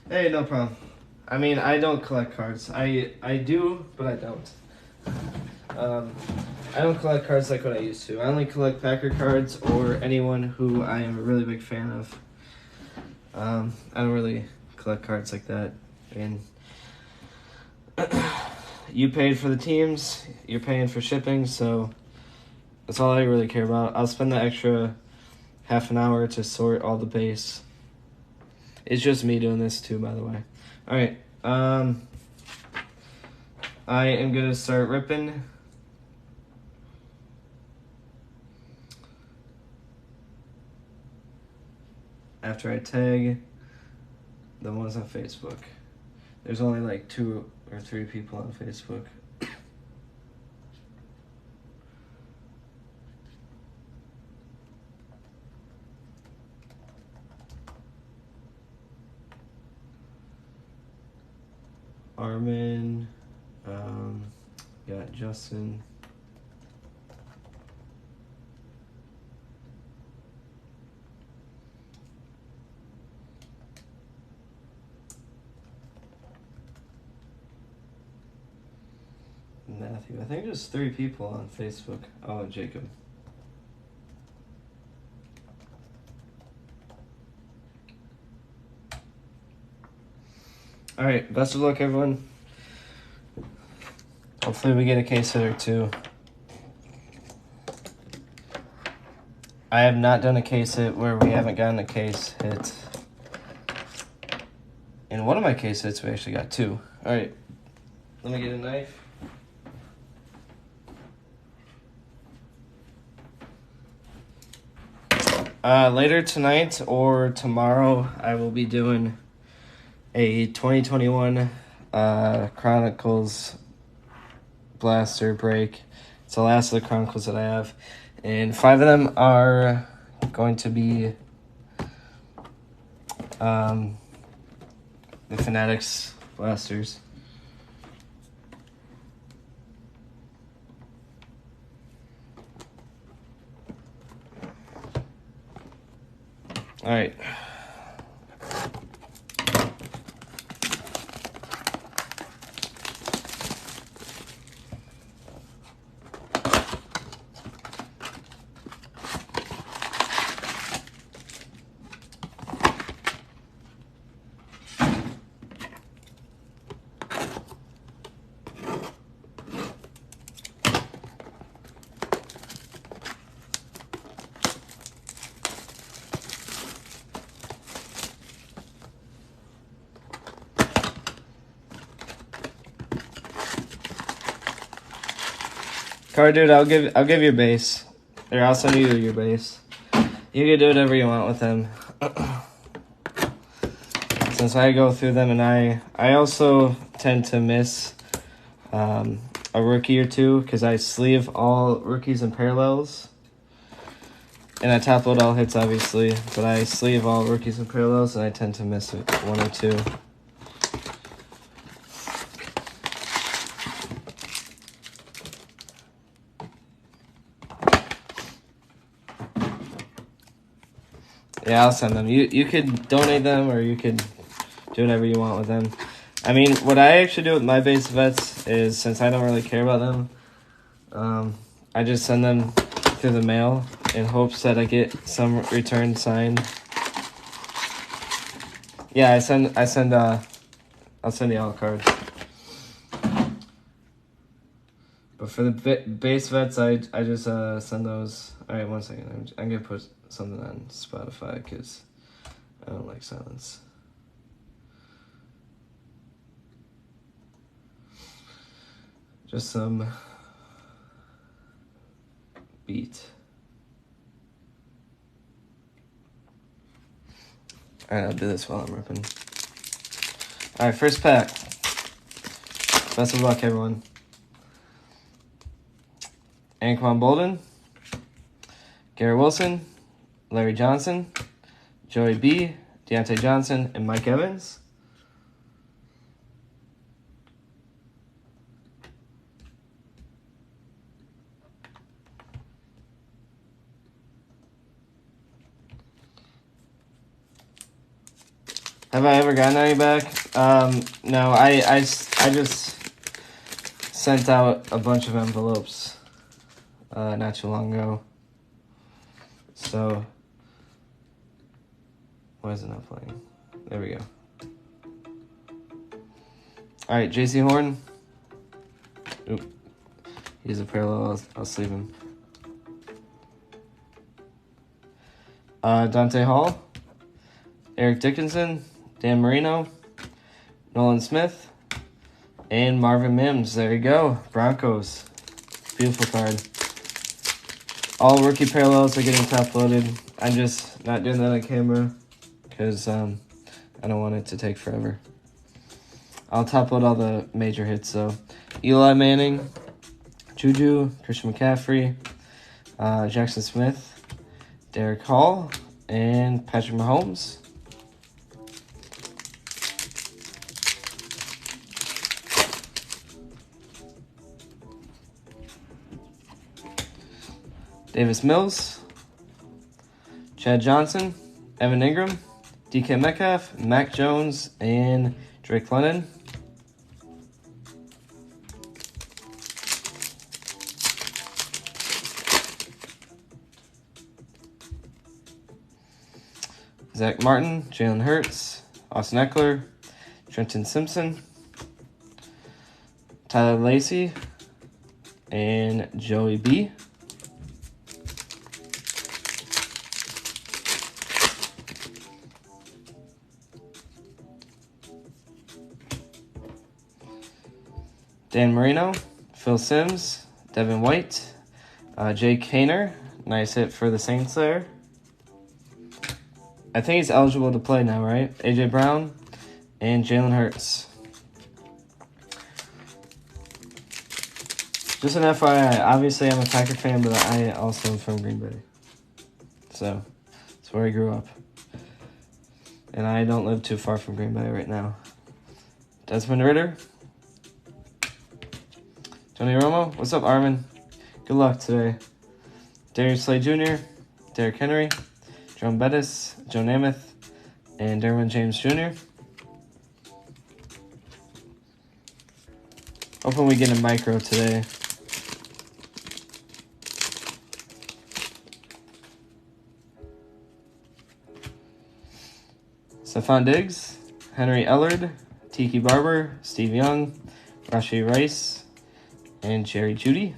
Hey, no problem. I mean, I don't collect cards. I do, but I don't. Um, I don't collect cards like what I used to. I only collect Packer cards or anyone who I am a really big fan of. I don't really collect cards like that. And you paid for the teams, you're paying for shipping, so that's all I really care about. I'll spend the extra half an hour to sort all the base. It's just me doing this too, by the way. All right. I am gonna start ripping. After I tag the ones on Facebook. There's only like 2 or 3 people on Facebook. Armin, got Justin. Matthew. I think there's 3 people on Facebook. Oh, Jacob. All right, best of luck, everyone. Hopefully we get a case hit or 2. I have not done a case hit where we haven't gotten a case hit. In one of my case hits, we actually got 2. All right, let me get a knife. Later tonight or tomorrow, I will be doing a 2021 Chronicles blaster break. It's the last of the Chronicles that I have. And 5 of them are going to be the Fanatics blasters. All right. Card dude, I'll give you a base. Or I'll send you your base. You can do whatever you want with them. Since I go through them, and I also tend to miss a rookie or 2 because I sleeve all rookies and parallels. And I top load all hits, obviously, but I sleeve all rookies and parallels, and I tend to miss 1 or 2. Yeah, I'll send them. You could donate them, or you could do whatever you want with them. I mean, what I actually do with my base vets is, since I don't really care about them, I just send them through the mail in hopes that I get some return signed. Yeah, I'll send you all a card. But for the base vets, I just send those. All right, 1 second. I'm gonna put something on Spotify because I don't like silence. Just some beat. All right, I'll do this while I'm ripping. All right, first pack. Best of luck, everyone. Anquan Bolden, Garrett Wilson, Larry Johnson, Joey B, Deontay Johnson, and Mike Evans. Have I ever gotten any back? No, I just sent out a bunch of envelopes not too long ago. So, why is it not playing? There we go. All right, J.C. Horn. Oop. He's a parallel. I'll sleeve him. Dante Hall. Eric Dickinson. Dan Marino. Nolan Smith. And Marvin Mims. There you go. Broncos. Beautiful card. All rookie parallels are getting top loaded. I'm just not doing that on camera because I don't want it to take forever. I'll top load all the major hits though. Eli Manning, Juju, Christian McCaffrey, Jackson Smith, Derek Hall, and Patrick Mahomes. Davis Mills, Chad Johnson, Evan Ingram, DK Metcalf, Mac Jones, and Drake London. Zach Martin, Jalen Hurts, Austin Eckler, Trenton Simpson, Tyler Lacey, and Joey B. Dan Marino, Phil Simms, Devin White, Jake Haener. Nice hit for the Saints there. I think he's eligible to play now, right? AJ Brown and Jalen Hurts. Just an FYI, obviously I'm a Packer fan, but I also am from Green Bay. So, that's where I grew up. And I don't live too far from Green Bay right now. Desmond Ridder. Tony Romo. What's up, Armin? Good luck today. Darius Slay Jr., Derrick Henry, Jerome Bettis, Joe Namath, and Derwin James Jr. Hoping we get a micro today. Stephon Diggs, Henry Ellard, Tiki Barber, Steve Young, Rashee Rice, and Jerry Jeudy.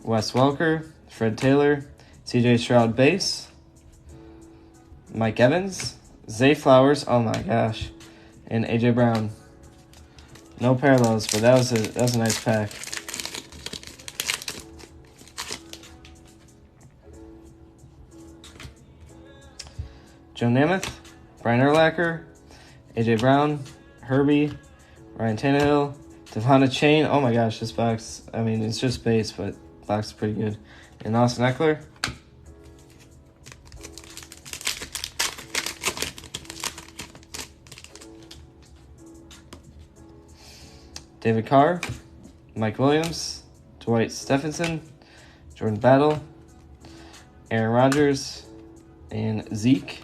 Wes Welker, Fred Taylor, CJ Stroud base, Mike Evans, Zay Flowers, oh my gosh, and AJ Brown. No parallels, but that was a nice pack. Joe Namath, Brian Urlacher, AJ Brown, Herbie, Ryan Tannehill, Devonta Chain. Oh my gosh, this box, I mean, it's just base, but box is pretty good. And Austin Eckler. David Carr, Mike Williams, Dwight Stephenson, Jordan Battle, Aaron Rodgers, and Zeke.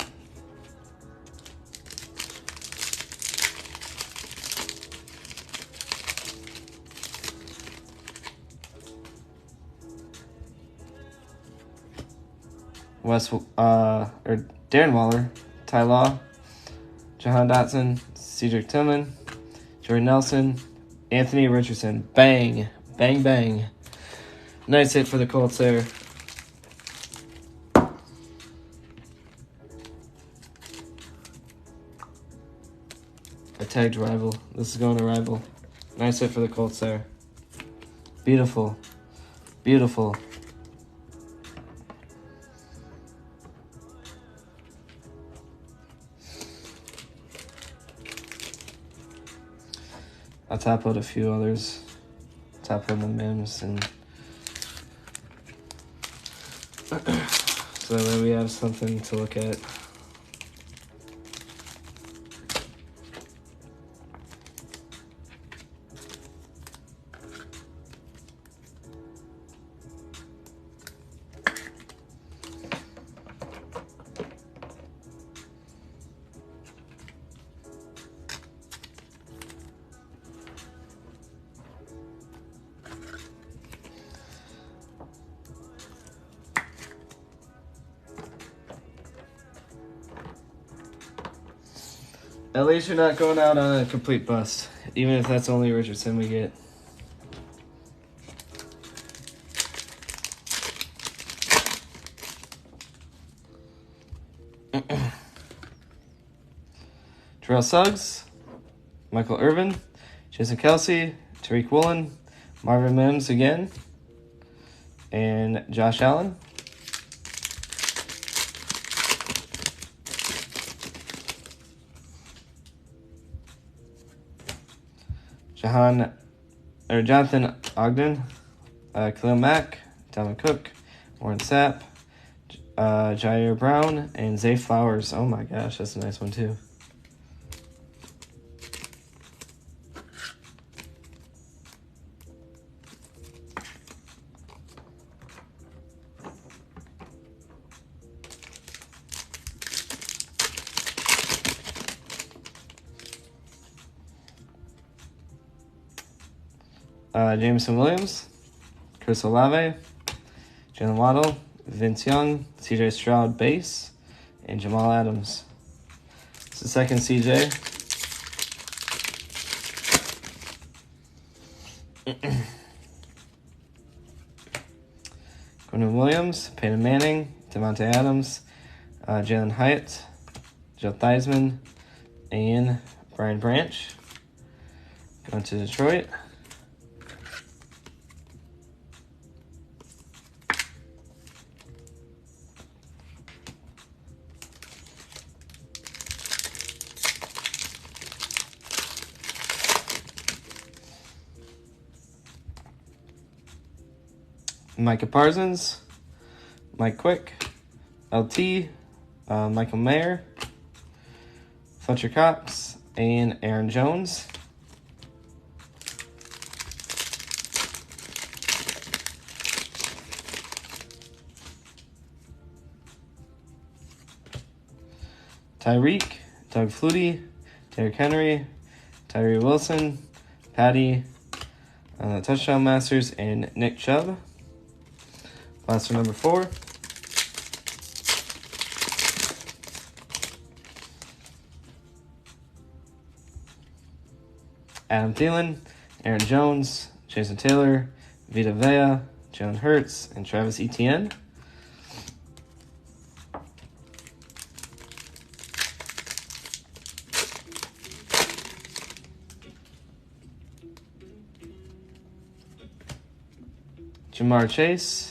Darren Waller, Ty Law, Jahan Dotson, Cedric Tillman, Jordan Nelson, Anthony Richardson. Bang, bang, bang. Nice hit for the Colts there. I tagged Rival. This is going to Rival. Nice hit for the Colts there. Beautiful. Beautiful. I'll top out a few others. Top out the Mims and so that way we have something to look at. At least you're not going out on a complete bust, even if that's only Richardson we get. Terrell Suggs, Michael Irvin, Jason Kelsey, Tariq Woolen, Marvin Mims again, and Josh Allen. Jonathan Ogden, Khalil Mack, Dalvin Cook, Warren Sapp, Jair Brown, and Zay Flowers. Oh my gosh, that's a nice one too. Jameson Williams, Chris Olave, Jalen Waddle, Vince Young, CJ Stroud base, and Jamal Adams. It's the second CJ. Quentin Williams, Peyton Manning, Devontae Adams, Jalen Hyatt, Joe Theismann, and Brian Branch. Going to Detroit. Micah Parsons, Mike Quick, LT, Michael Mayer, Fletcher Cox, and Aaron Jones. Tyreek, Doug Flutie, Derrick Henry, Tyree Wilson, Patty, Touchdown Masters, and Nick Chubb. Last one, number 4. Adam Thielen, Aaron Jones, Jason Taylor, Vita Vea, Jalen Hurts, and Travis Etienne. Jamar Chase,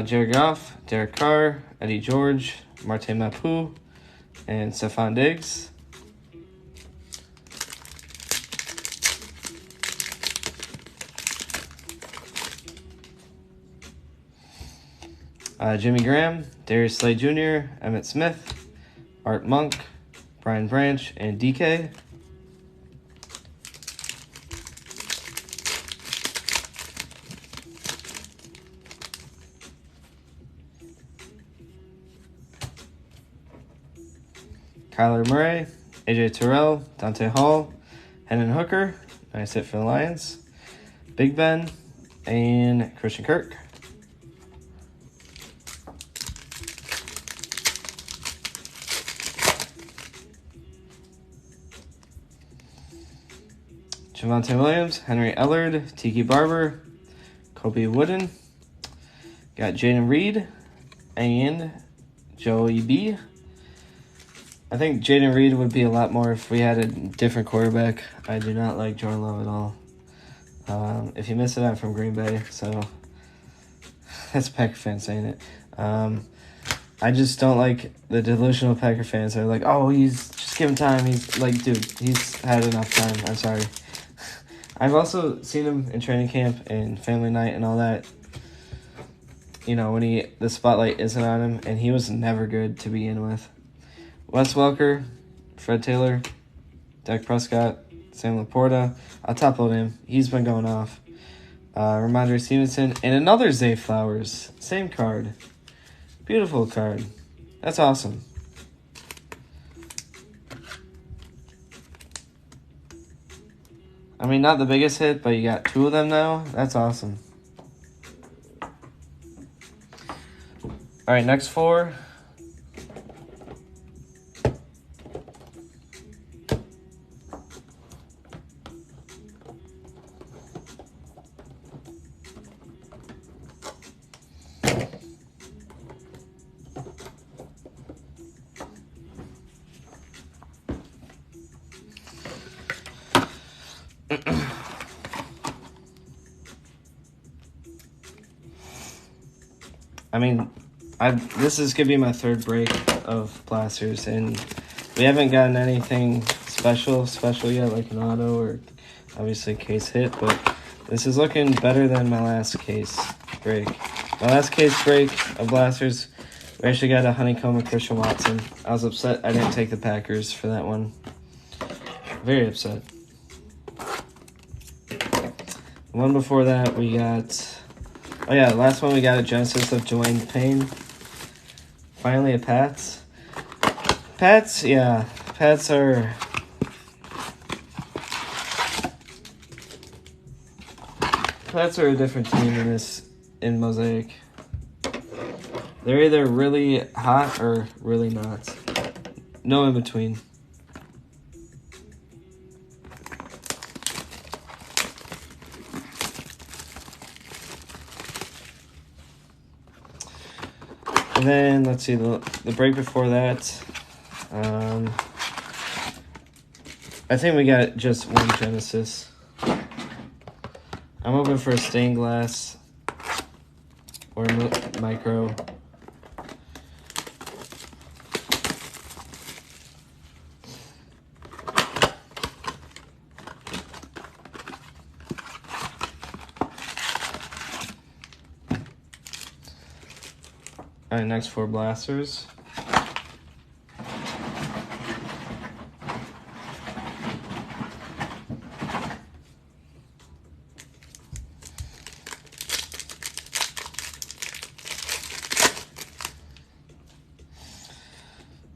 Jared Goff, Derek Carr, Eddie George, Marte Mapu, and Stephon Diggs. Jimmy Graham, Darius Slay Jr., Emmitt Smith, Art Monk, Brian Branch, and DK. Kyler Murray, AJ Terrell, Dante Hall, Hendon Hooker, nice hit for the Lions, Big Ben, and Christian Kirk. Javonte Williams, Henry Ellard, Tiki Barber, Kobe Wooden. Got Jaden Reed and Joey B. I think Jaden Reed would be a lot more if we had a different quarterback. I do not like Jordan Love at all. If you miss it, I'm from Green Bay, so that's a Packer fan saying it. I just don't like the delusional Packer fans that are like, oh, just give him time. He's like, dude, he's had enough time. I'm sorry. I've also seen him in training camp and family night and all that. You know, when the spotlight isn't on him, and he was never good to begin with. Wes Welker, Fred Taylor, Dak Prescott, Sam Laporta. I'll top load him. He's been going off. Ramondre Stevenson, and another Zay Flowers. Same card. Beautiful card. That's awesome. I mean, not the biggest hit, but you got 2 of them now. That's awesome. All right, next 4. I mean, this is gonna be my third break of blasters, and we haven't gotten anything special yet, like an auto or obviously case hit, but this is looking better than my last case break. My last case break of blasters, we actually got a honeycomb of Christian Watson. I was upset I didn't take the Packers for that one. Very upset. The one before that, we got... Oh yeah, the last one we got a Genesis of Dwayne Payne. Finally a Pats. Pats, yeah. Pats are... Pats are a different team in Mosaic. They're either really hot or really not. No in between. And then, let's see, the break before that, I think we got just one Genesis. I'm hoping for a stained glass or micro. All right, next 4 blasters.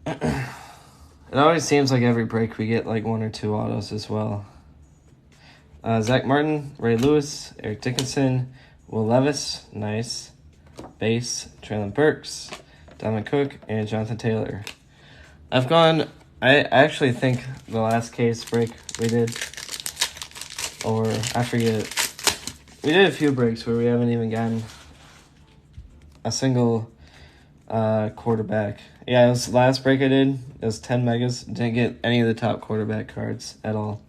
It always seems like every break we get like 1 or 2 autos as well. Zach Martin, Ray Lewis, Eric Dickinson, Will Levis, nice. Base, Traylon Burks, Dominic Cook, and Jonathan Taylor. I actually think the last case break we did, or I forget, we did a few breaks where we haven't even gotten a single quarterback. Yeah, it was the last break I did. It was 10 megas. Didn't get any of the top quarterback cards at all.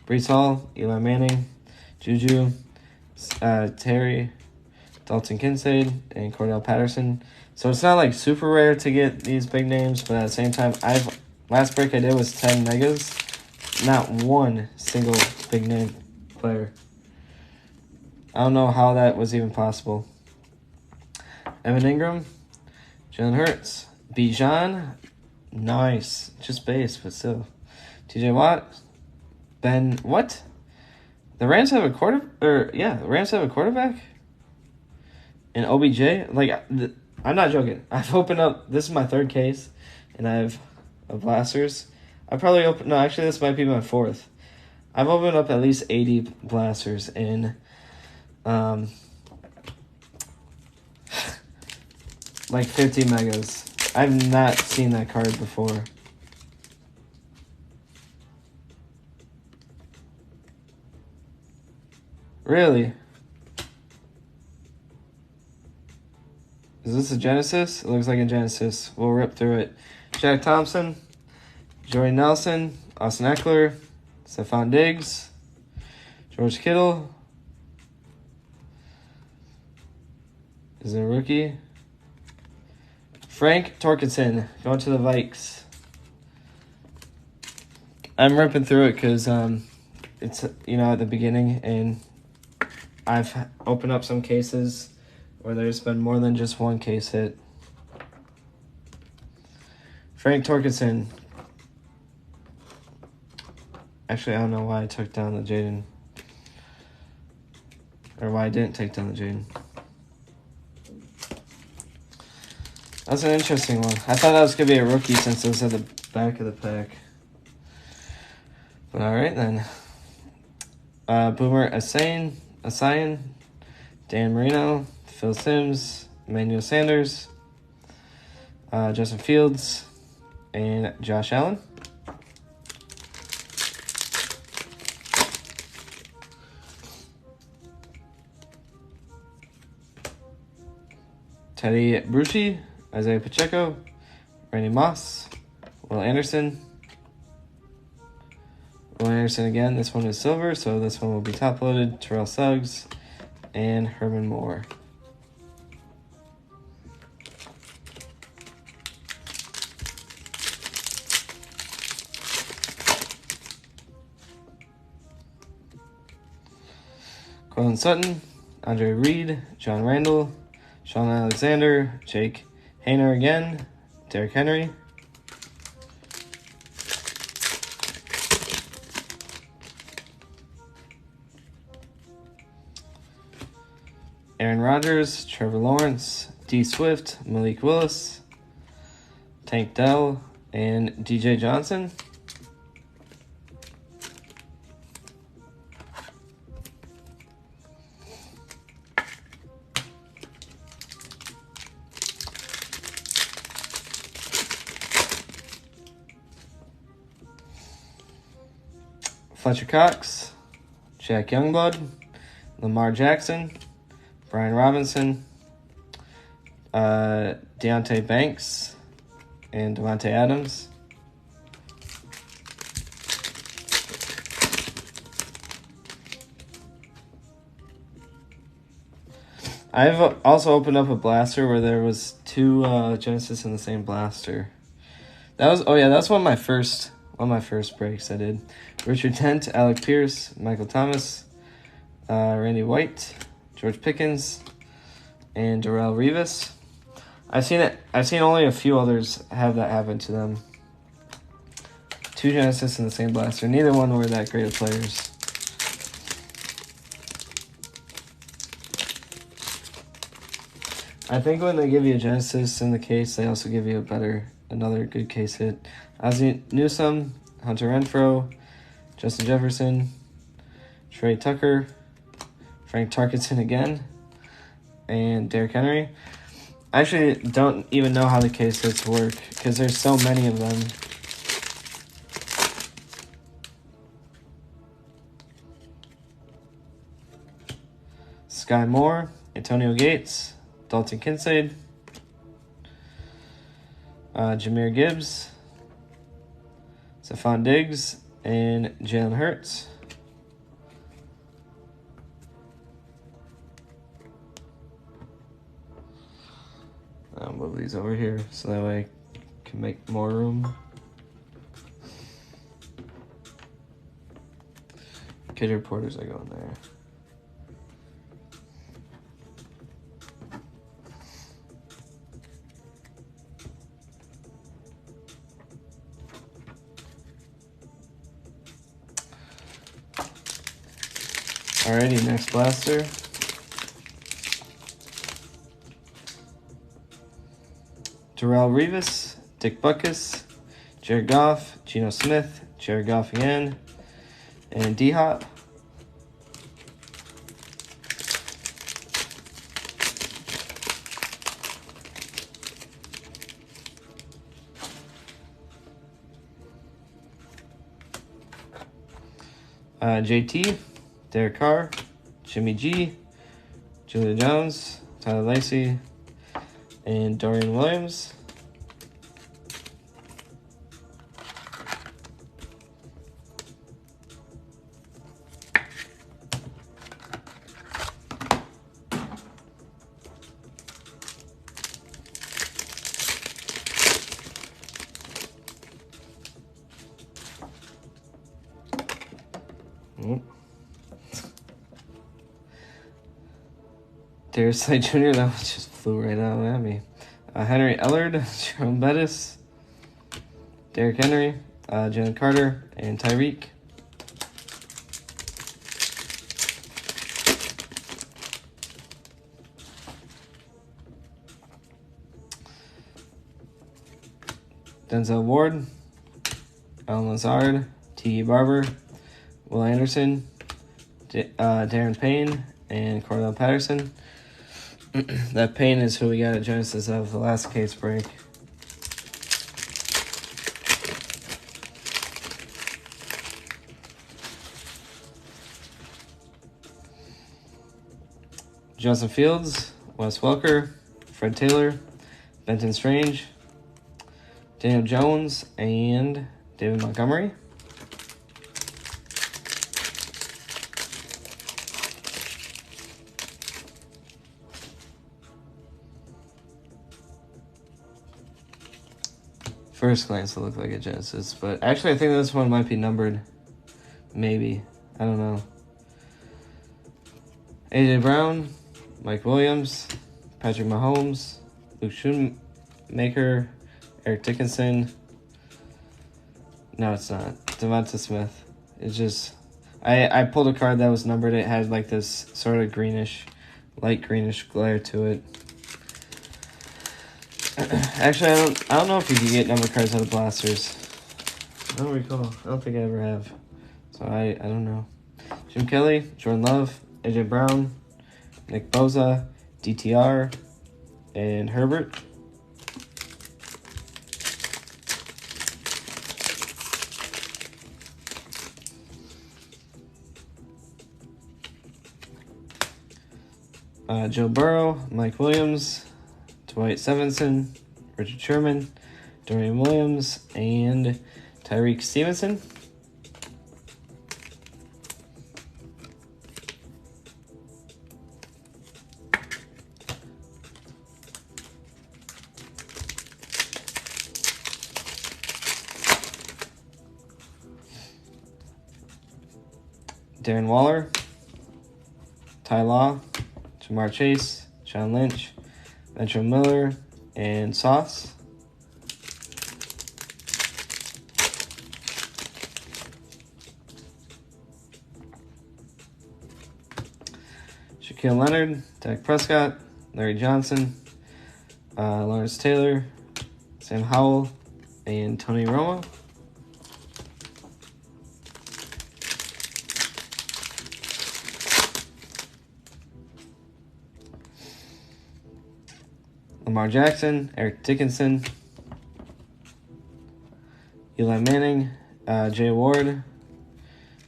Brees Hall, Eli Manning, Juju, Terry, Dalton Kincaid, and Cordell Patterson. So it's not like super rare to get these big names, but at the same time, last break I did was 10 megas. Not one single big name player. I don't know how that was even possible. Evan Ingram, Jalen Hurts, Bijan, nice. Just base, but still. TJ Watt, Ben, what? The Rams have a quarterback? And OBJ, like, I'm not joking. I've opened up, this is my 3rd case, and I have a blasters. Actually, this might be my 4th. I've opened up at least 80 blasters in, like 50 megas. I've not seen that card before. Really? Is this a Genesis? It looks like a Genesis. We'll rip through it. Jack Thompson, Jordy Nelson, Austin Eckler, Stephon Diggs, George Kittle. Is it a rookie? Frank Torkelson, going to the Vikes. I'm ripping through it because it's, at the beginning, and I've opened up some cases where there's been more than just one case hit. Frank Torkelson. Actually, I don't know why I took down the Jaden. Or why I didn't take down the Jaden. That's an interesting one. I thought that was going to be a rookie since it was at the back of the pack. But alright then. Boomer Esiason, Dan Marino, Phil Simms, Emmanuel Sanders, Justin Fields, and Josh Allen. Teddy Bruschi, Isaiah Pacheco, Randy Moss, Will Anderson. Will Anderson again. This one is silver, so this one will be top loaded. Terrell Suggs and Herman Moore. Quillen Sutton, Andre Reed, John Randall, Sean Alexander, Jake Haener again, Derrick Henry, Aaron Rodgers, Trevor Lawrence, D. Swift, Malik Willis, Tank Dell, and DJ Johnson. Fletcher Cox, Jack Youngblood, Lamar Jackson, Brian Robinson, Deontay Banks, and Devontae Adams. I've also opened up a blaster where there was 2 Genesis in the same blaster. That's one of my first breaks I did. Richard Tent, Alec Pierce, Michael Thomas, Randy White, George Pickens, and Darrelle Revis. I've seen only a few others have that happen to them. 2 Genesis in the same blaster. Neither one were that great of players. I think when they give you a Genesis in the case, they also give you another good case hit. Ozzie Newsome, Hunter Renfrow, Justin Jefferson, Trey Tucker, Frank Tarkenton again, and Derrick Henry. I actually don't even know how the case hits work because there's so many of them. Sky Moore, Antonio Gates, Dalton Kincaid, Jahmyr Gibbs, Stephon Diggs, and Jalen Hurts. I'll move these over here so that way I can make more room. Kid reporters are going there. Alrighty, next blaster. Darrelle Revis, Dick Butkus, Jared Goff, Geno Smith, Jared Goff again, and D-Hop. JT, Derek Carr, Jimmy G, Julia Jones, Tyler Lacey, and Dorian Williams. Darius Slay Jr., that one just flew right out at me. Henry Ellard, Jerome Bettis, Derrick Henry, Jalen Carter, and Tyreek. Denzel Ward, Alan Lazard, T.E. Barber, Will Anderson, Darren Payne, and Cordell Patterson. That Payne is who we got at Genesis of the last case break. Justin Fields, Wes Welker, Fred Taylor, Benton Strange, Daniel Jones, and David Montgomery. First glance, it looked like a Genesis, but actually I think this one might be numbered. Maybe. I don't know. AJ Brown, Mike Williams, Patrick Mahomes, Luke Schoonmaker, Eric Dickinson. No, it's not. Devonta Smith. It's just... I pulled a card that was numbered. It had like this sort of greenish, light greenish glare to it. Actually, I don't know if you can get number cards out of blasters. I don't recall. I don't think I ever have. So I don't know. Jim Kelly, Jordan Love, AJ Brown, Nick Bosa, DTR, and Herbert. Joe Burrow, Mike Williams, Dwight Stevenson, Richard Sherman, Dorian Williams, and Tyreek Stevenson. Darren Waller, Ty Law, Jamar Chase, John Lynch, Venture Miller, and Sauce. Shaquille Leonard, Dak Prescott, Larry Johnson, Lawrence Taylor, Sam Howell, and Tony Romo. Lamar Jackson, Eric Dickinson, Eli Manning, Jay Ward,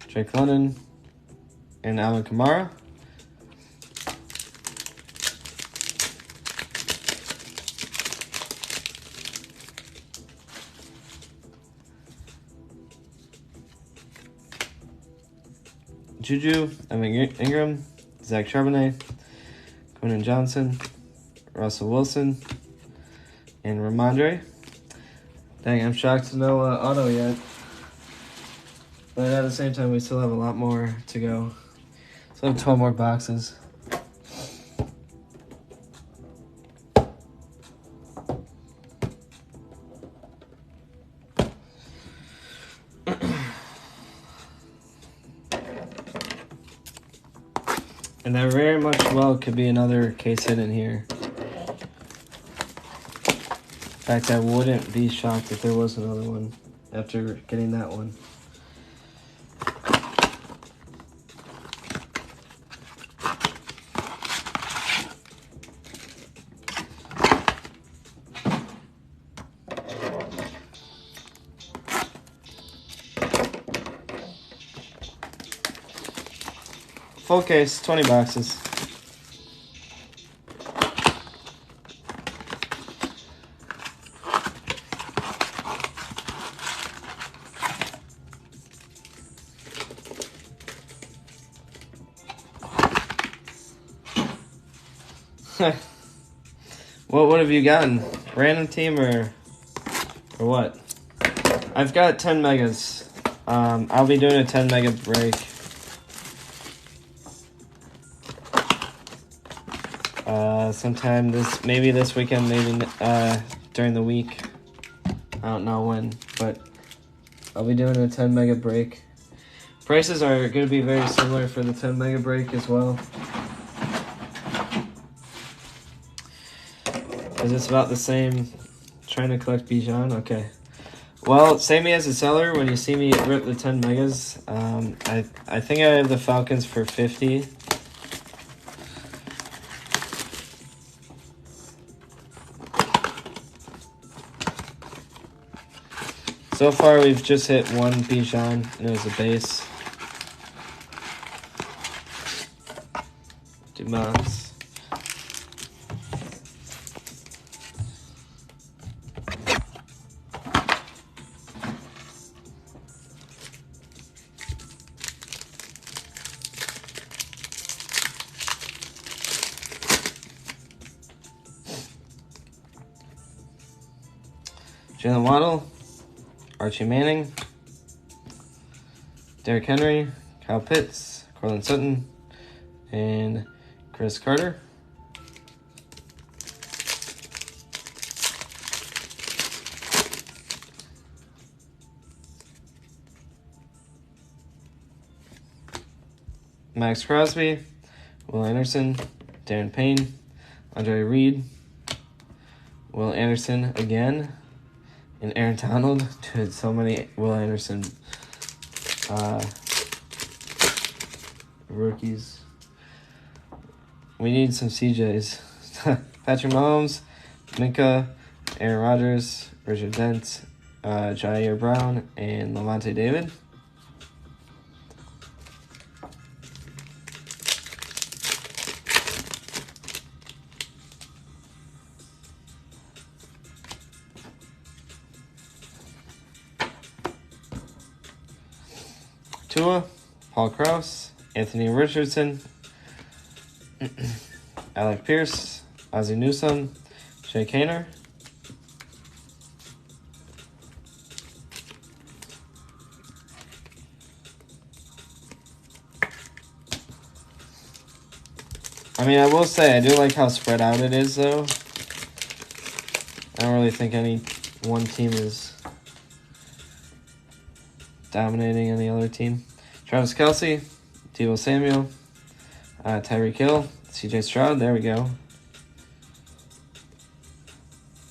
Drake London, and Alvin Kamara. Juju, Evan Ingram, Zach Charbonnet, Quentin Johnson, Russell Wilson, and Ramondre. Dang, I'm shocked to no auto yet. But at the same time, we still have a lot more to go. Still have 12 more boxes. And there very much well could be another case hit in here. In fact, I wouldn't be shocked if there was another one after getting that one. Full case, 20 boxes. What have you gotten? Random team or what? I've got 10 megas. I'll be doing a 10 mega break. Sometime maybe this weekend, maybe during the week. I don't know when, but I'll be doing a 10 mega break. Prices are going to be very similar for the 10 mega break as well. Is this about the same? Trying to collect Bijan? Okay. Well, save me as a seller when you see me rip the 10 megas. I think I have the Falcons for 50. So far, we've just hit one Bijan, and it was a base. Dumas. Jalen Waddle, Archie Manning, Derrick Henry, Kyle Pitts, Cortland Sutton, and Chris Carter. Max Crosby, Will Anderson, Darren Payne, Andre Reed, Will Anderson again, and Aaron Donald. Dude, so many Will Anderson rookies. We need some CJs. Patrick Mahomes, Minka, Aaron Rodgers, Richard Dent, Jair Brown, and Lavonte David. Tua, Paul Krause, Anthony Richardson, Alec Pierce, Ozzie Newsome, Jake Haener. I mean, I will say, I do like how spread out it is, though. I don't really think any one team is dominating any other team. Travis Kelce, Deebo Samuel, Tyreek Hill, CJ Stroud, there we go.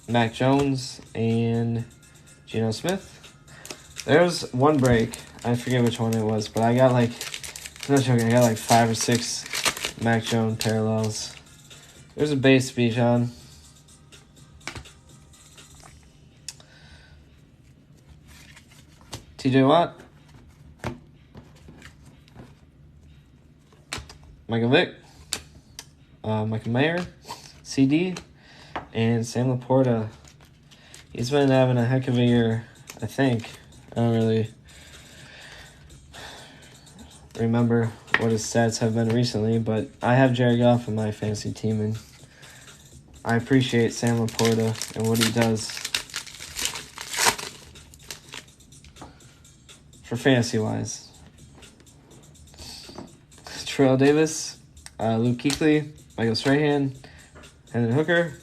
Mac Jones, and Geno Smith. There's one break. I forget which one it was, but I got like, I'm not joking, I got like 5 or 6 Mac Jones parallels. There's a base Bijan. TJ Watt, Michael Vick, Michael Mayer, CD, and Sam Laporta. He's been having a heck of a year, I think. I don't really remember what his stats have been recently, but I have Jared Goff in my fantasy team, and I appreciate Sam Laporta and what he does for fantasy-wise. Terrell Davis, Luke Kuechly, Michael Strahan, Hendon Hooker.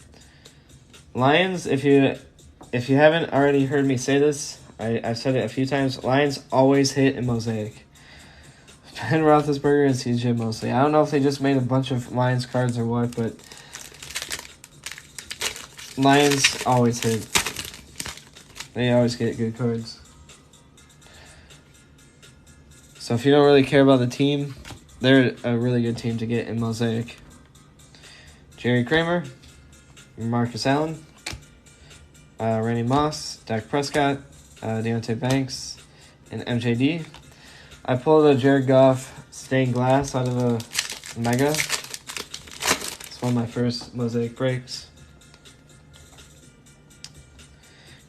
Lions, if you haven't already heard me say this, I've said it a few times, Lions always hit in Mosaic. Ben Roethlisberger and CJ Mosley. I don't know if they just made a bunch of Lions cards or what, but Lions always hit. They always get good cards. So if you don't really care about the team, they're a really good team to get in Mosaic. Jerry Kramer, Marcus Allen, Randy Moss, Dak Prescott, Deontay Banks, and MJD. I pulled a Jared Goff stained glass out of a Mega. It's one of my first Mosaic breaks.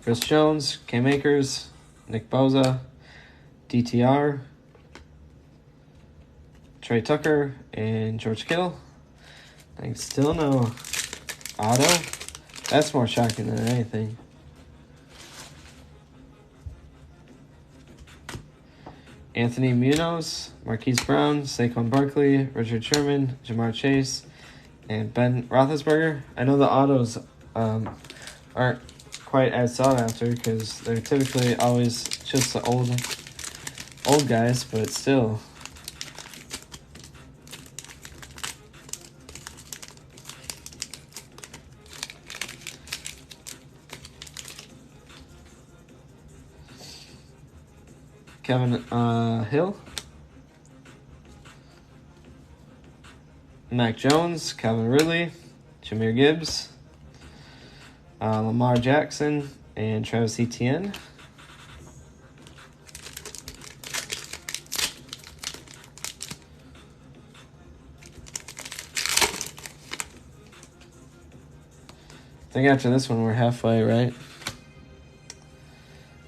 Chris Jones, Cam Akers, Nick Bosa, DTR, Trey Tucker, and George Kittle. I think still no auto. That's more shocking than anything. Anthony Munoz, Marquise Brown, Saquon Barkley, Richard Sherman, Jamar Chase, and Ben Roethlisberger. I know the autos aren't quite as sought after because they're typically always just the old guys, but still. Kevin Hill, Mac Jones, Calvin Ridley, Jahmyr Gibbs, Lamar Jackson, and Travis Etienne. I think after this one we're halfway, right?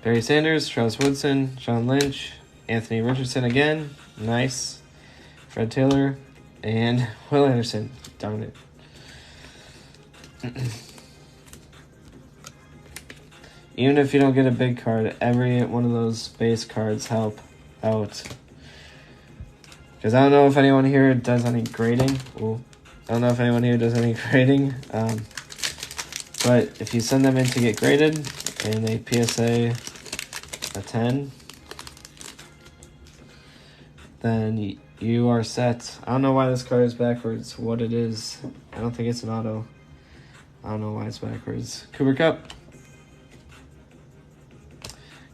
Barry Sanders, Travis Woodson, John Lynch, Anthony Richardson again, nice. Fred Taylor, and Will Anderson, dominant. Even if you don't get a big card, every one of those base cards help out. Because I don't know if anyone here does any grading. Ooh. I don't know if anyone here does any grading, but if you send them in to get graded and they PSA a 10, then you are set. I don't know why this card is backwards. What it is, I don't think it's an auto. I don't know why it's backwards. Cooper Kupp,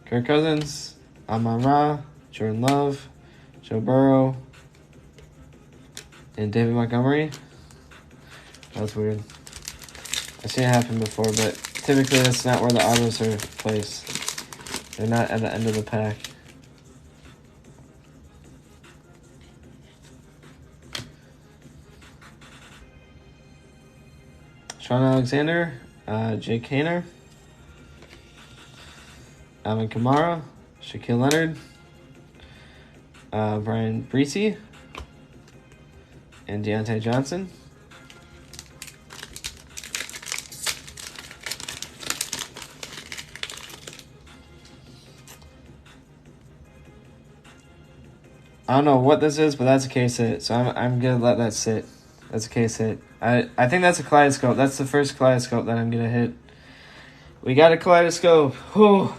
Kirk Cousins, Amon-Ra, Jordan Love, Joe Burrow, and David Montgomery. That was weird. I've seen it happen before, but typically that's not where the autos are placed. They're not at the end of the pack. Sean Alexander, Jake Haener, Alvin Kamara, Shaquille Leonard, Brian Breesy, and Deontay Johnson. I don't know what this is, but that's a case hit, so I'm gonna let that sit. That's a case hit. I think that's a kaleidoscope. That's the first kaleidoscope that I'm gonna hit. We got a kaleidoscope. Whew.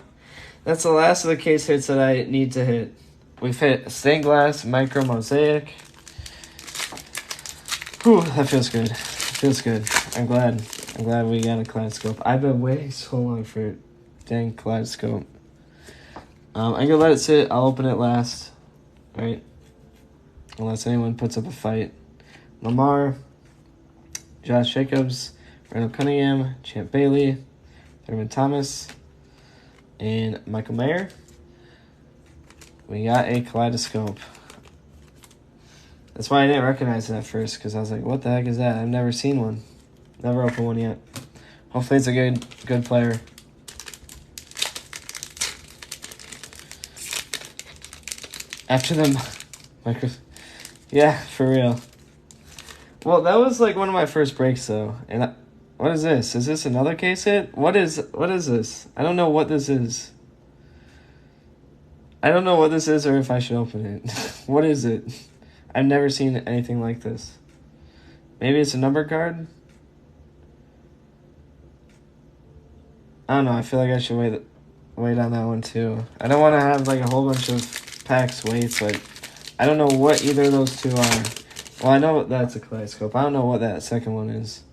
That's the last of the case hits that I need to hit. We've hit stained glass, micro mosaic. Whew, that feels good. Feels good. I'm glad we got a kaleidoscope. I've been waiting so long for a dang kaleidoscope. I'm gonna let it sit. I'll open it last. Right? Unless anyone puts up a fight. Lamar, Josh Jacobs, Randall Cunningham, Champ Bailey, Thurman Thomas, and Michael Mayer. We got a kaleidoscope. That's why I didn't recognize it at first, because I was like, what the heck is that? I've never seen one. Never opened one yet. Hopefully it's a good player. After them, yeah, for real. Well, that was like one of my first breaks though. And what is this? Is this another case hit? What is this? I don't know what this is. I don't know what this is or if I should open it. What is it? I've never seen anything like this. Maybe it's a number card? I don't know. I feel like I should wait on that one too. I don't want to have like a whole bunch of packs wait, but I don't know what either of those two are. Well, I know that's a kaleidoscope. I don't know what that second one is.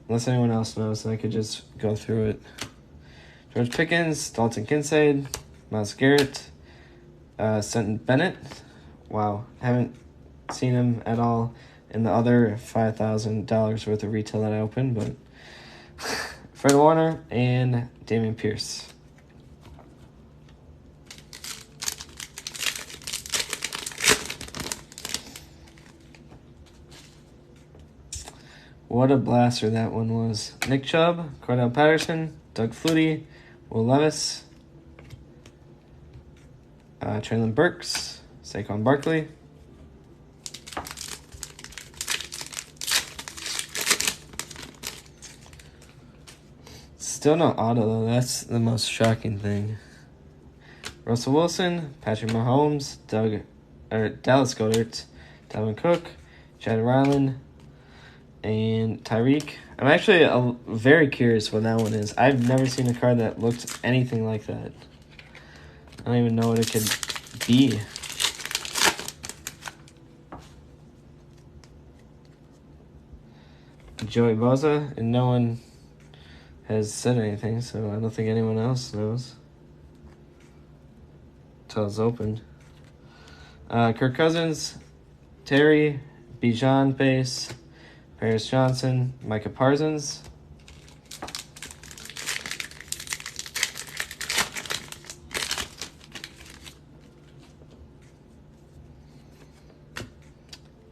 Unless anyone else knows, then I could just go through it. George Pickens, Dalton Kincaid, Myles Garrett, Stenton Bennett. Wow, haven't seen him at all in the other $5,000 worth of retail that I opened, but Fred Warner and Dameon Pierce. What a blaster that one was. Nick Chubb, Cordell Patterson, Doug Flutie, Will Levis, Traylon Burks, Saquon Barkley, still no auto though, that's the most shocking thing. Russell Wilson, Patrick Mahomes, Dallas Goedert, Dalvin Cook, Chad Ryland, and Tyreek. I'm actually very curious what that one is. I've never seen a card that looked anything like that. I don't even know what it could be. Joey Bosa, and no one has said anything, so I don't think anyone else knows until it's opened. Kirk Cousins, Terry, Bijan base, Paris Johnson, Micah Parsons,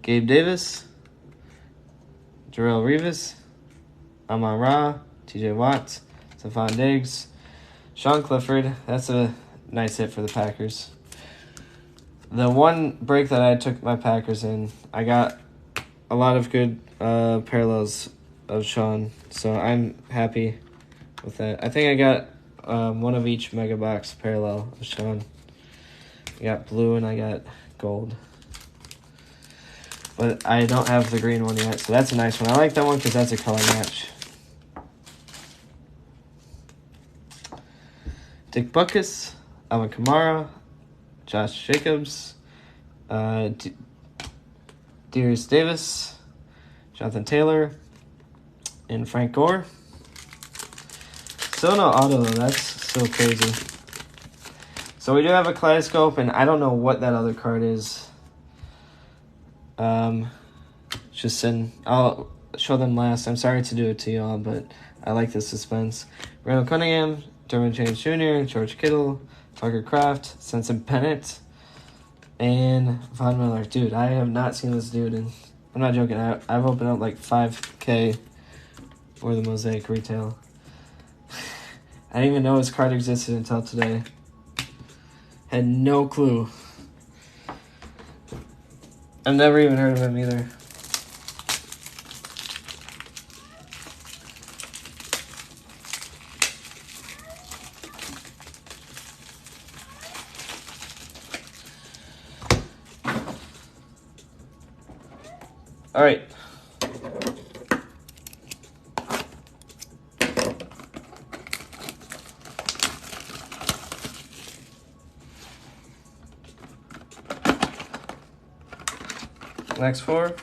Gabe Davis, Darrelle Revis, Amon-Ra, TJ Watt, Stephon Diggs, Sean Clifford. That's a nice hit for the Packers. The one break that I took my Packers in, I got a lot of good parallels of Sean, so I'm happy with that. I think I got one of each mega box parallel of Sean. I got blue and I got gold. But I don't have the green one yet, so that's a nice one. I like that one because that's a color match. Dick Butkus, Alvin Kamara, Josh Jacobs, Darius Davis, Jonathan Taylor, and Frank Gore. Still no auto, though. That's so crazy. So we do have a Kaleidoscope, and I don't know what that other card is. Just send. I'll show them last. I'm sorry to do it to y'all, but I like the suspense. Randall Cunningham, Derwin James Jr., George Kittle, Tucker Kraft, Sensen Bennett, and Von Miller. Dude, I have not seen this dude, and I'm not joking. I've opened up like 5K for the Mosaic retail. I didn't even know his card existed until today. Had no clue. I've never even heard of him either. All right. Next 4.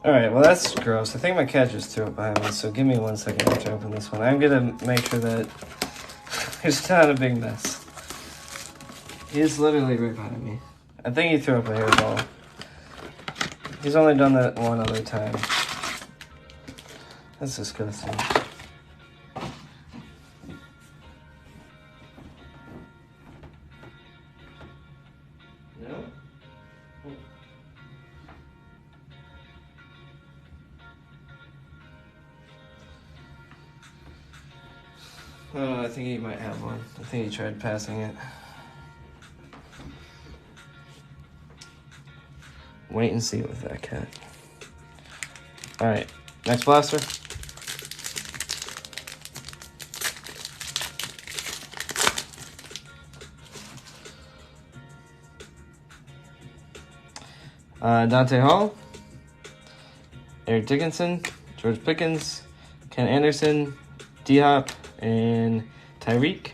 Alright, well that's gross. I think my cat just threw it behind me, so give me 1 second after I open this one. I'm gonna make sure that there's not a big mess. He's literally right behind me. I think he threw up a hairball. He's only done that one other time. That's disgusting. No? Oh, I think he might have one. I think he tried passing it. Wait and see with that cat. Alright, next blaster. Dante Hall, Eric Dickinson, George Pickens, Ken Anderson, D-Hop, and Tyreek.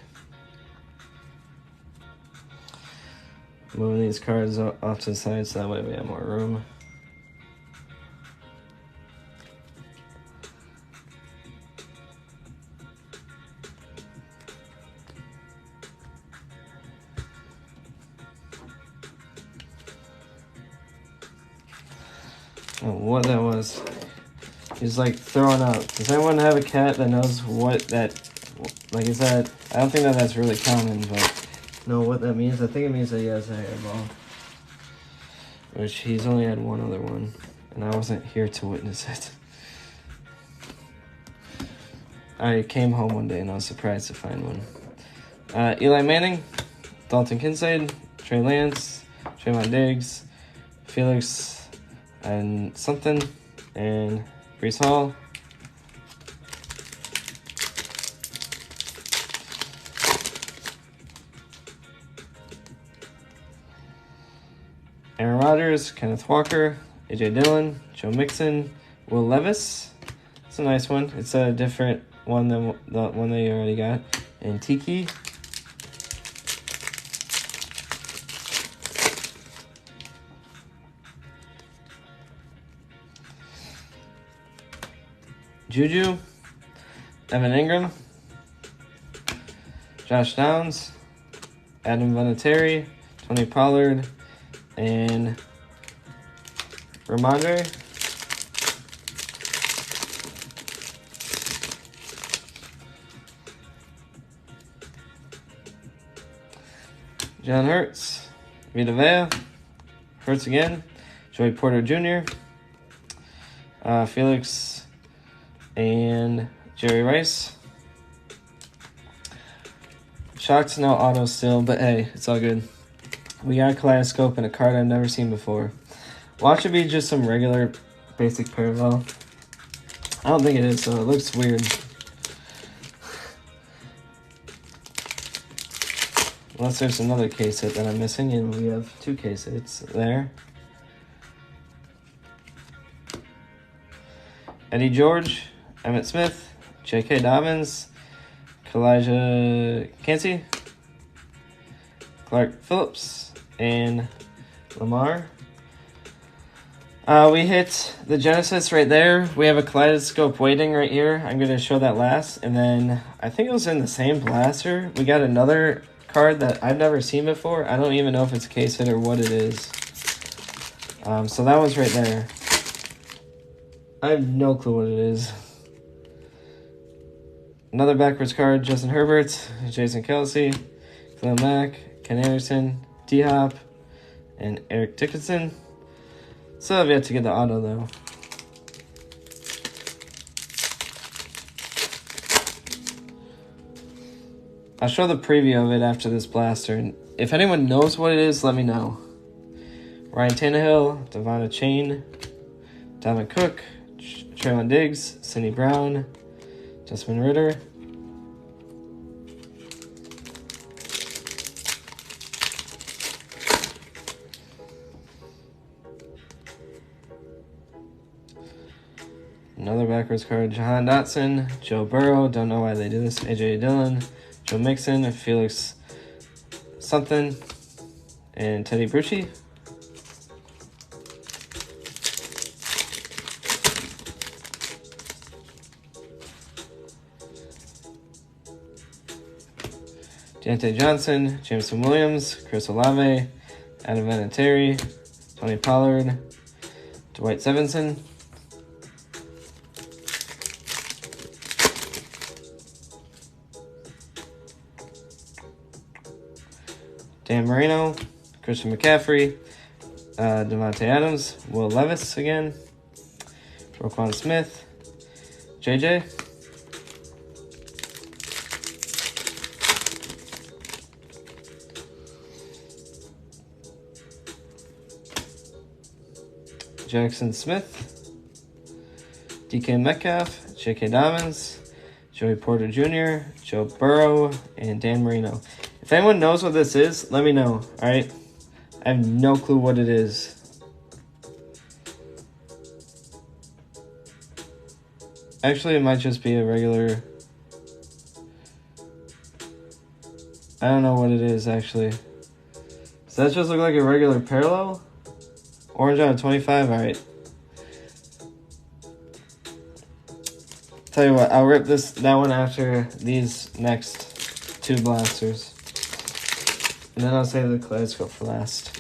Moving these cards off to the side so that way we have more room. Oh, what that was. He's like throwing up. Does anyone have a cat that knows what that, like, is that, I don't think that that's really common, but know what that means? I think it means that he has a hairball. Which he's only had one other one, and I wasn't here to witness it. I came home one day and I was surprised to find one. Eli Manning, Dalton Kincaid, Trey Lance, Trayvon Diggs, Felix and something, and Breece Hall. Aaron Rodgers, Kenneth Walker, AJ Dillon, Joe Mixon, Will Levis. It's a nice one. It's a different one than the one that you already got. and Tiki. Juju, Evan Ingram, Josh Downs, Adam Vinatieri, Tony Pollard, and Ramondre. John Hurts, Vita Vea, Hurts again, Joey Porter Jr., Felix, and Jerry Rice. Shocked no auto still, but hey, it's all good. We got a Kaleidoscope and a card I've never seen before. Watch it be just some regular basic parallel. I don't think it is, so it looks weird. Unless there's another case hit that I'm missing, and we have 2 case hits there. Eddie George, Emmitt Smith, J.K. Dobbins, Kalijah Kancey, Clark Phillips, and Lamar. We hit the Genesis right there. We have a Kaleidoscope waiting right here. I'm going to show that last. And then I think it was in the same blaster. We got another card that I've never seen before. I don't even know if it's a case hit or what it is. So that one's right there. I have no clue what it is. Another backwards card, Justin Herbert, Jason Kelsey, Glenn Mack, Ken Anderson, D-Hop, and Eric Dickinson. So I've yet to get the auto though. I'll show the preview of it after this blaster. And if anyone knows what it is, let me know. Ryan Tannehill, Devon Chain, Dalvin Cook, Traylon Diggs, Cindy Brown, Desmond Ritter. Another backwards card, Jahan Dotson, Joe Burrow, don't know why they do this, AJ Dillon, Joe Mixon, Felix something, and Teddy Brucci. Deontay Johnson, Jameson Williams, Chris Olave, Adam Vinatieri, Tony Pollard, Dwight Stevenson. Dan Marino, Christian McCaffrey, Devontae Adams, Will Levis again, Roquan Smith, JJ. Jackson Smith, DK Metcalf, J.K. Dobbins, Joey Porter Jr., Joe Burrow, and Dan Marino. If anyone knows what this is, let me know, alright? I have no clue what it is. Actually, it might just be a regular... I don't know what it is, actually. Does that just look like a regular parallel? Orange out of 25, alright. Tell you what, I'll rip that one after these next 2 blasters. And then I'll save the Kaleidoscope for last.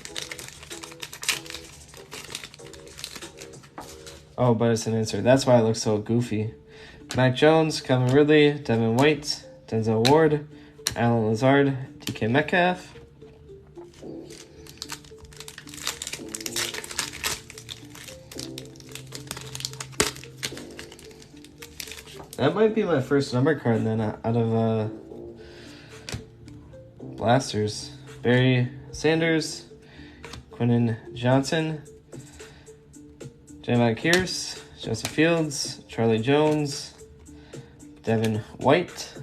Oh, but it's an insert. That's why it looks so goofy. Mac Jones, Calvin Ridley, Devin White, Denzel Ward, Alan Lazard, DK Metcalf. That might be my first number card then out of blasters. Barry Sanders, Quinnen Johnson, Javon Kearse, Justin Fields, Charlie Jones, Devin White,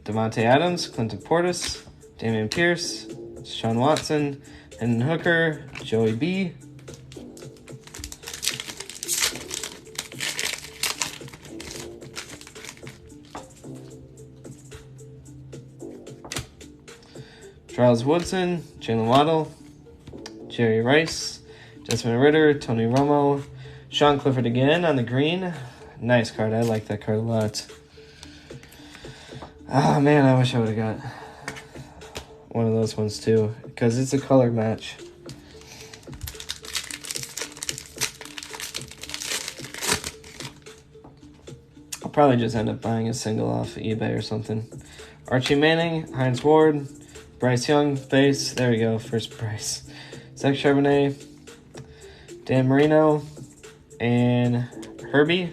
Devontae Adams, Clinton Portis, Damian Pierce, Sean Watson, Hendon Hooker, Joey B. Charles Woodson, Jalen Waddle, Jerry Rice, Desmond Ritter, Tony Romo, Sean Clifford again on the green. Nice card. I like that card a lot. Oh, man, I wish I would have got one of those ones, too, because it's a color match. I'll probably just end up buying a single off eBay or something. Archie Manning, Hines Ward, Bryce Young, base. There we go, first Bryce. Zach Charbonnet, Dan Marino, and Herbie.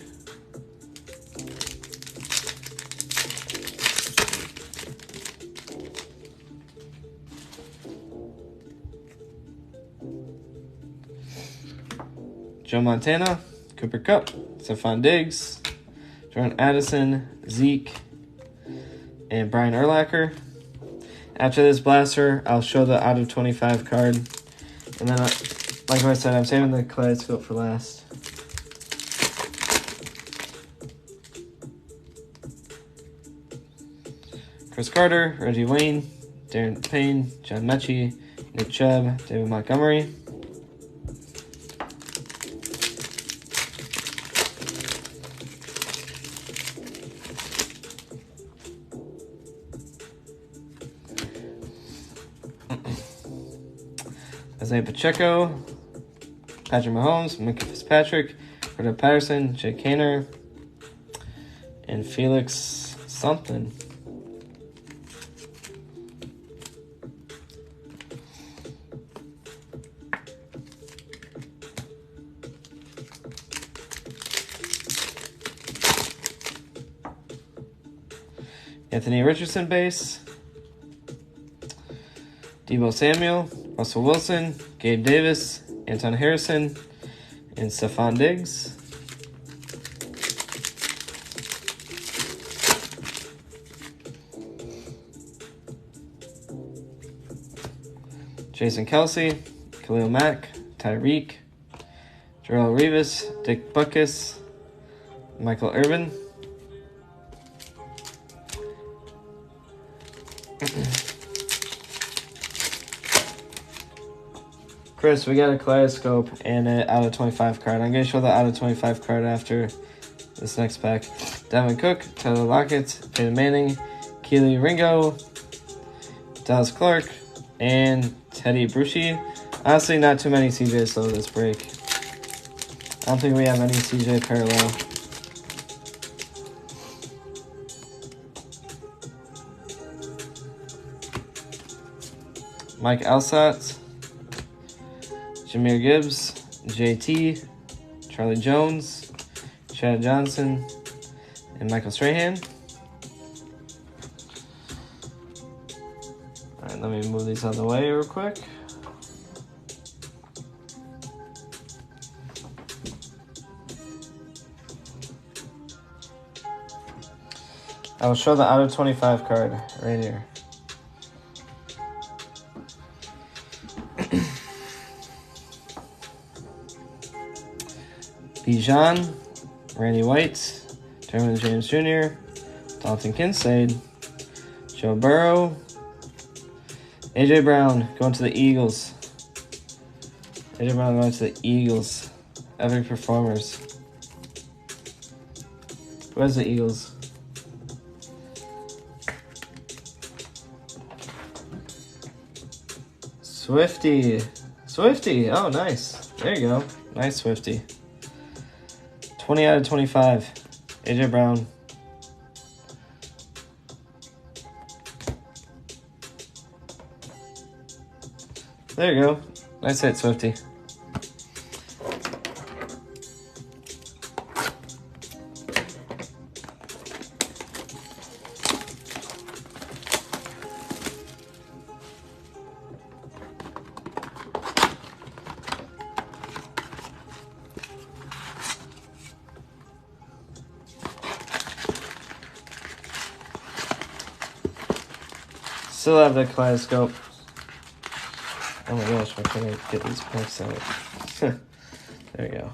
Joe Montana, Cooper Kupp, Stephon Diggs, Jordan Addison, Zeke, and Brian Urlacher. After this blaster, I'll show the out of 25 card. And then, like I said, I'm saving the Kaleidoscope for last. Chris Carter, Reggie Wayne, Darren Payne, John Mechie, Nick Chubb, David Montgomery. Isaiah Pacheco, Patrick Mahomes, Minka Fitzpatrick, Cordell Patterson, Jake Haener, and Felix something. Anthony Richardson base, Deebo Samuel, Russell Wilson, Gabe Davis, Anton Harrison, and Stephon Diggs. Jason Kelsey, Khalil Mack, Tyreek, Darrelle Revis, Dick Butkus, Michael Irvin. Chris, we got a Kaleidoscope and an out of 25 card. I'm going to show the out of 25 card after this next pack. Dalvin Cook, Tyler Lockett, Peyton Manning, Keely Ringo, Dallas Clark, and Teddy Bruschi. Honestly, not too many CJs though this break. I don't think we have any CJ parallel. Mike Alstott, Jahmyr Gibbs, JT, Charlie Jones, Chad Johnson, and Michael Strahan. All right, let me move these out of the way real quick. I will show the out of 25 card right here. Bijan, Randy White, Derwin James Jr., Dalton Kincaid, Joe Burrow, AJ Brown going to the Eagles. AJ Brown going to the Eagles. Epic performers. Who has the Eagles? Swifty. Swifty. Oh, nice. There you go. Nice Swifty. 20 out of 25. AJ Brown. There you go. Nice hit, Swifty. Still have the Kaleidoscope. Oh my gosh, why can't I get these packs out? There you go.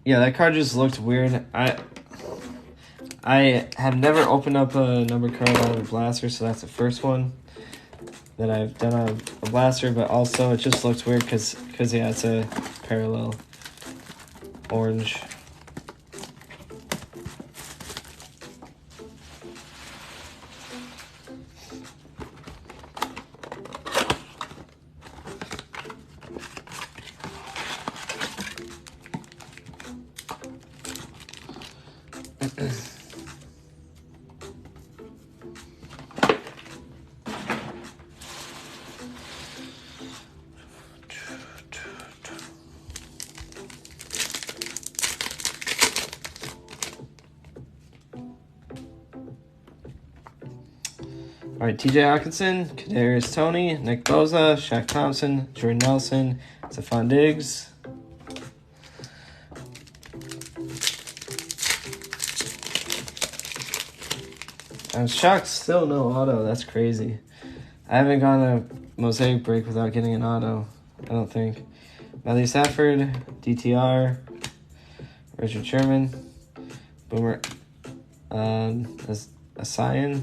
Yeah, that card just looked weird. I have never opened up a number card out of a blaster, so that's the first one that I've done out of a blaster, but also it just looked weird because yeah, it's a parallel orange. All right, TJ Hawkinson, Kadarius Toney, Nick Bosa, Shaq Thompson, Jordan Nelson, Stephon Diggs. I'm shocked still no auto. That's crazy. I haven't gone a mosaic break without getting an auto, I don't think. Matthew Stafford, DTR, Richard Sherman, Boomer Esiason,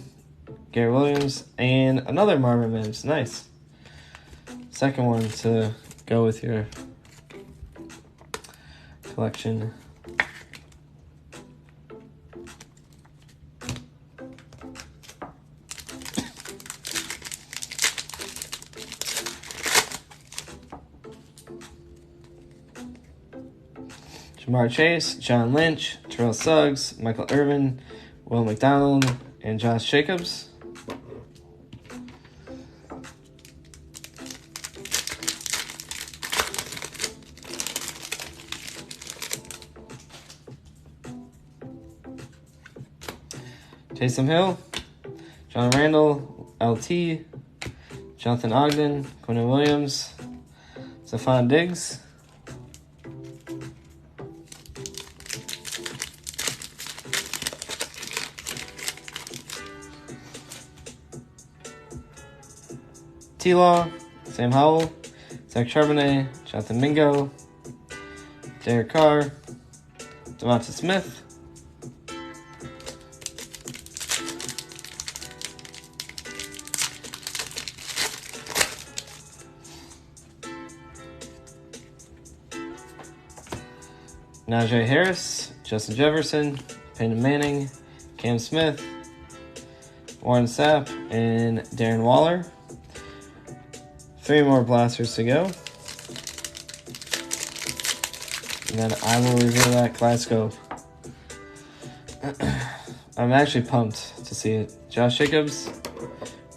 Garrett Williams, and another Marvin Mims. Nice. Second one to go with your collection. Jamar Chase, John Lynch, Terrell Suggs, Michael Irvin, Will McDonald, and Josh Jacobs. Taysom Hill, John Randall, LT, Jonathan Ogden, Quinn Williams, Stephon Diggs. T-Law, Sam Howell, Zach Charbonnet, Jonathan Mingo, Derek Carr, Devonta Smith, Najee Harris, Justin Jefferson, Peyton Manning, Cam Smith, Warren Sapp, and Darren Waller. 3 more blasters to go. And then I will reveal that Kaleidoscope. I'm actually pumped to see it. Josh Jacobs,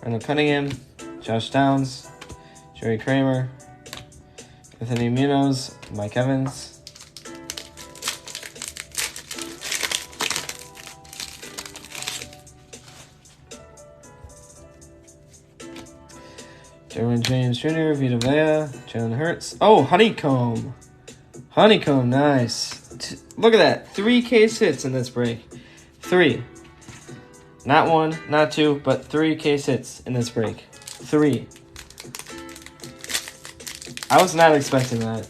Randall Cunningham, Josh Downs, Jerry Kramer, Anthony Munoz, Mike Evans, Derwin James Jr., Vita Vea, Jalen Hurts. Oh, Honeycomb. Honeycomb, nice. Look at that. 3 case hits in this break. 3. Not 1, not 2, but 3 case hits in this break. 3. I was not expecting that.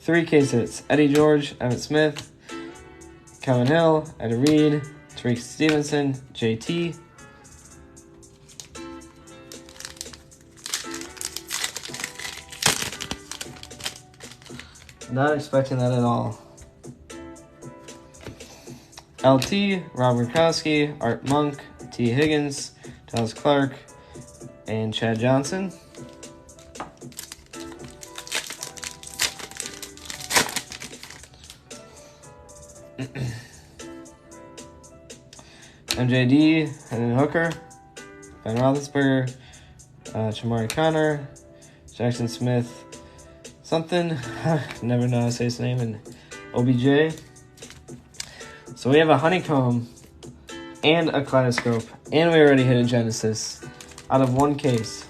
3 case hits. Eddie George, Emmitt Smith, Kevin Hill, Eddie Reed, Tariq Stevenson, JT. Not expecting that at all. LT, Rob Gronkowski, Art Monk, T. Higgins, Dallas Clark, and Chad Johnson. MJD, Hendon Hooker, Ben Roethlisberger, Chamari Connor, Jackson Smith, something, never know how to say his name, and OBJ. So we have a Honeycomb and a Kaleidoscope, and we already hit a Genesis out of 1 case.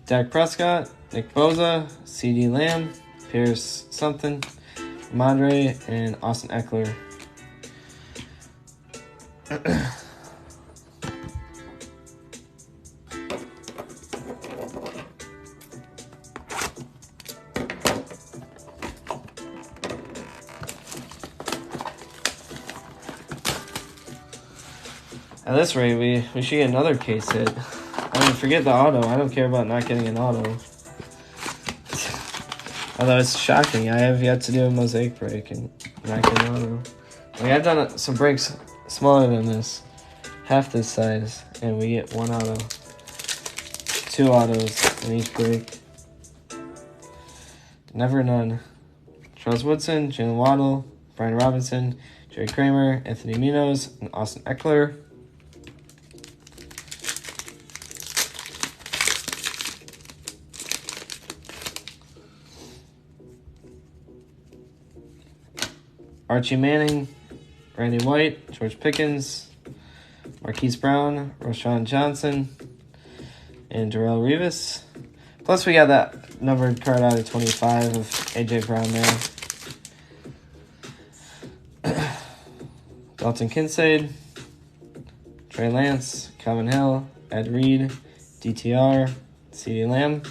Dak Prescott, Nick Bosa, CeeDee Lamb, Pierce something, Mondre, and Austin Eckler. At this rate, we should get another case hit. I mean, forget the auto. I don't care about not getting an auto. Although it's shocking, I have yet to do a mosaic break and not get an auto. Like, I've done some breaks smaller than this, half this size, and we get one auto. 2 autos in each break. Never none. Charles Woodson, Jalen Waddle, Brian Robinson, Jerry Kramer, Anthony Munoz, and Austin Eckler. Archie Manning, Randy White, George Pickens, Marquise Brown, Rashawn Johnson, and Darrelle Revis. Plus, we got that numbered card out of 25 of A.J. Brown there. Dalton Kincaid, Trey Lance, Calvin Hill, Ed Reed, DTR, CeeDee Lamb.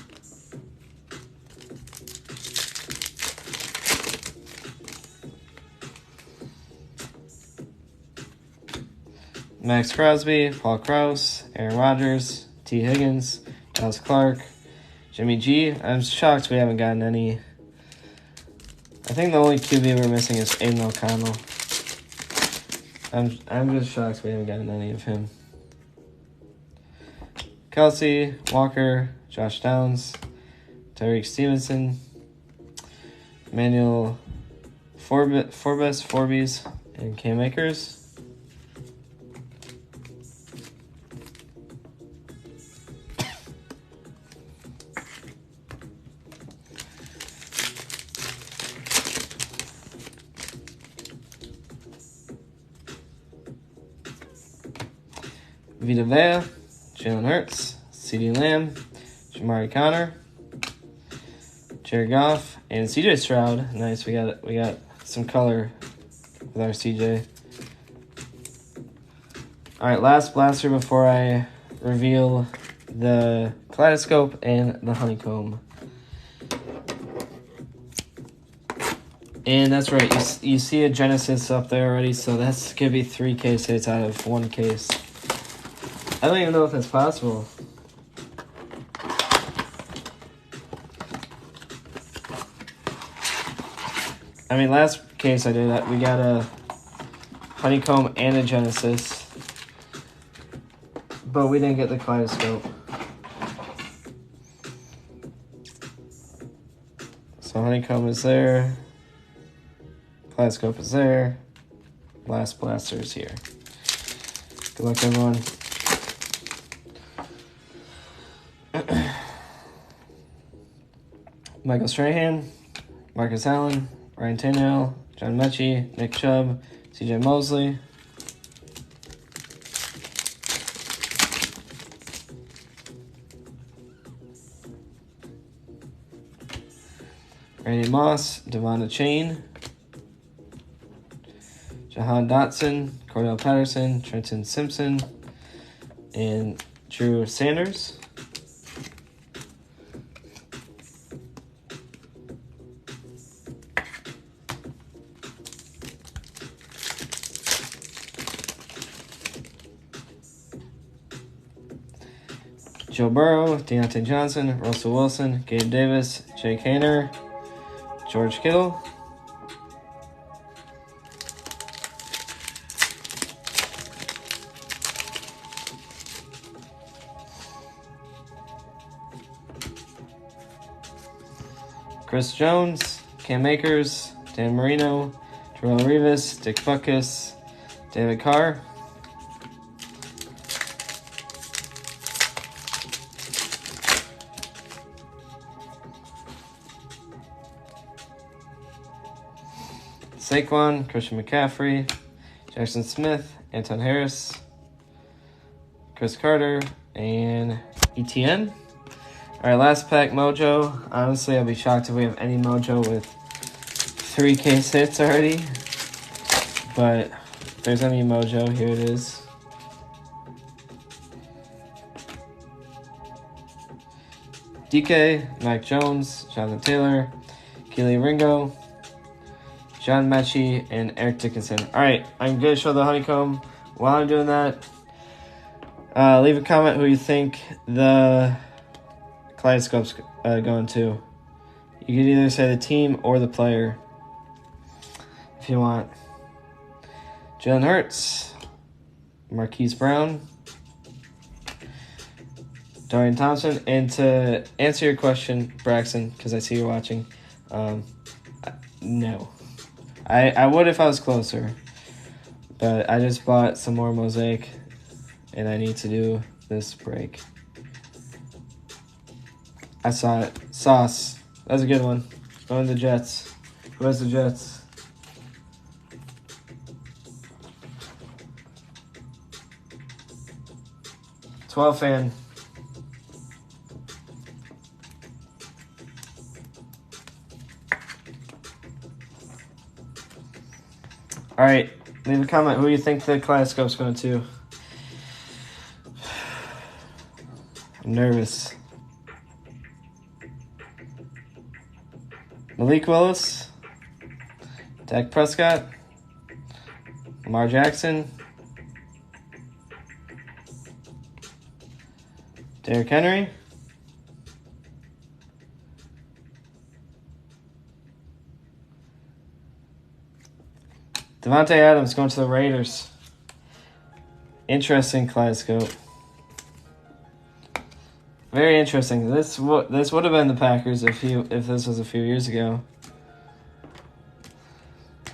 Max Crosby, Paul Krause, Aaron Rodgers, T. Higgins, Dallas Clark, Jimmy G. I'm shocked we haven't gotten any. I think the only QB we're missing is Aiden O'Connell. I'm just shocked we haven't gotten any of him. Kelsey, Walker, Josh Downs, Tyreek Stevenson, Emmanuel Forbes, and Cam Akers. Vita Vea, Jalen Hurts, CeeDee Lamb, Jamari Connor, Jared Goff, and CJ Stroud. Nice, we got some color with our CJ. All right, last blaster before I reveal the kaleidoscope and the honeycomb. And that's right, you see a Genesis up there already, so that's gonna be 3 case hits out of 1 case. I don't even know if that's possible. I mean, last case I did that, we got a honeycomb and a Genesis, but we didn't get the kaleidoscope. So honeycomb is there, kaleidoscope is there, last blaster is here. Good luck, everyone. Michael Strahan, Marcus Allen, Ryan Tannehill, John Mechie, Nick Chubb, C.J. Mosley. Randy Moss, Devonta Chain, Jahan Dotson, Cordell Patterson, Trenton Simpson, and Drew Sanders. Joe Burrow, Deontay Johnson, Russell Wilson, Gabe Davis, Jake Haener, George Kittle. Chris Jones, Cam Akers, Dan Marino, Terrell Revis, Dick Butkus, David Carr. Saquon, Christian McCaffrey, Jackson Smith, Anton Harris, Chris Carter, and ETN. All right, last pack Mojo. Honestly, I'll be shocked if we have any Mojo with 3 case hits already. But If there's any mojo, here it is. DK, Mike Jones, Jonathan Taylor, Keely Ringo, John Mechie, and Eric Dickinson. Alright, I'm going to show the honeycomb. While I'm doing that, leave a comment who you think the Kaleidoscope's going to. You can either say the team or the player if you want. Jalen Hurts, Marquise Brown, Dorian Thompson. And to answer your question, Braxton, because I see you're watching, no. I would if I was closer, but I just bought some more Mosaic, and I need to do this break. I saw it. Sauce. That's a good one. Going to the Jets. Who has the Jets? $12 fan. All right, leave a comment who you think the Kaleidoscope's going to. I'm nervous. Malik Willis, Dak Prescott, Lamar Jackson, Derrick Henry, Devontae Adams going to the Raiders. Interesting Kaleidoscope. Very interesting. This would have been the Packers if this was a few years ago.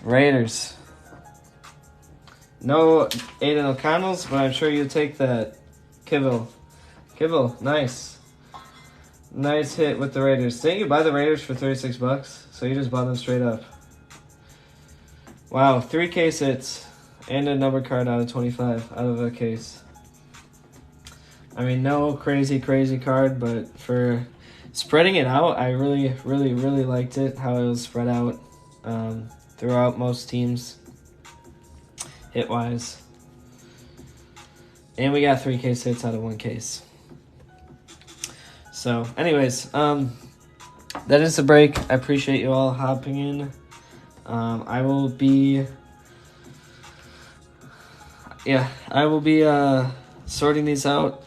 Raiders. No Aiden O'Connell's, but I'm sure you'll take that. Kibble, nice. Nice hit with the Raiders. Didn't you buy the Raiders for $36? So you just bought them straight up. Wow, 3 case hits and a number card out of 25 out of a case. I mean, no crazy card, but for spreading it out, I really liked it, how it was spread out throughout most teams, hit-wise. And we got 3 case hits out of 1 case. So, anyways, that is the break. I appreciate you all hopping in. I will be sorting these out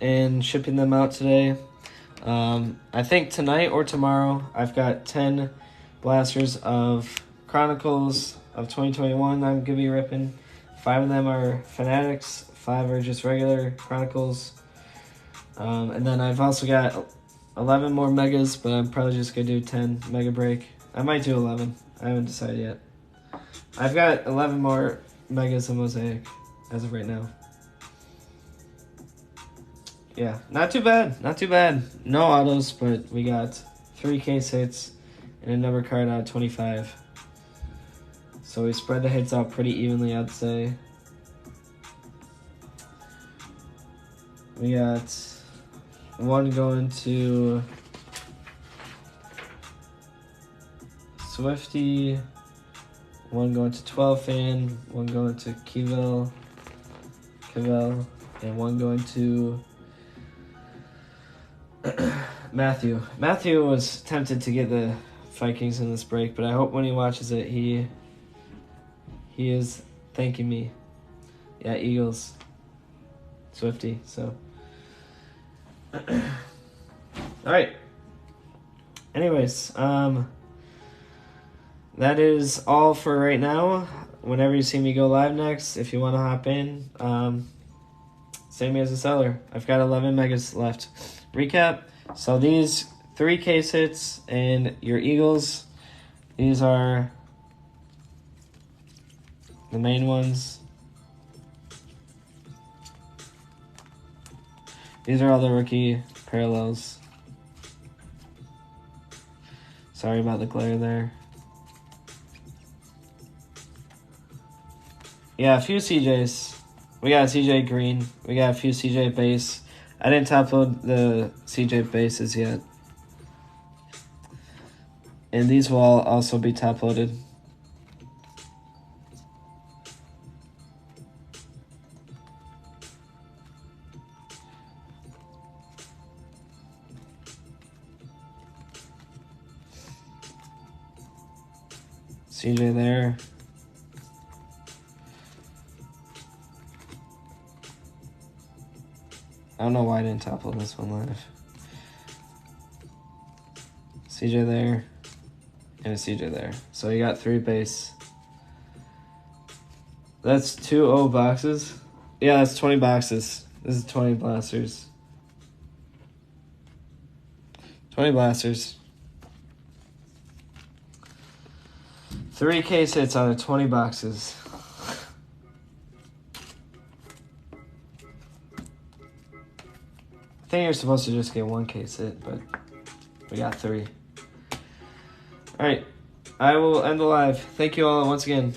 and shipping them out today. I think tonight or tomorrow I've got 10 blasters of Chronicles of 2021 I'm going to be ripping. 5 of them are Fanatics, 5 are just regular Chronicles. And then I've also got 11 more Megas, but I'm probably just going to do 10 Mega Break. I might do 11. I haven't decided yet. I've got 11 more Megas and Mosaic as of right now. Yeah, not too bad. No autos, but we got 3 case hits and a number card out of 25. So we spread the hits out pretty evenly, I'd say. We got 1 going to Swifty, 1 going to 12 fan, 1 going to Cavell, and 1 going to Matthew. Matthew was tempted to get the Vikings in this break, but I hope when he watches it, he is thanking me. Yeah, Eagles, Swifty. So, all right. Anyways, that is all for right now. Whenever you see me go live next, if you want to hop in, save me as a seller. I've got 11 megas left. Recap. So these 3 case hits and your Eagles, these are the main ones. These are all the rookie parallels. Sorry about the glare there. Yeah, a few CJs. We got CJ Green. We got a few CJ base. I didn't top load the CJ bases yet. And these will also be top loaded. CJ there. I don't know why I didn't top load this one live. CJ there. And a CJ there. So you got 3 base. That's 2 O boxes. Yeah, that's 20 boxes. This is 20 blasters. 20 blasters. 3 case hits on the 20 boxes. I think you're supposed to just get 1 case hit, but we got 3. Alright, I will end the live. Thank you all once again.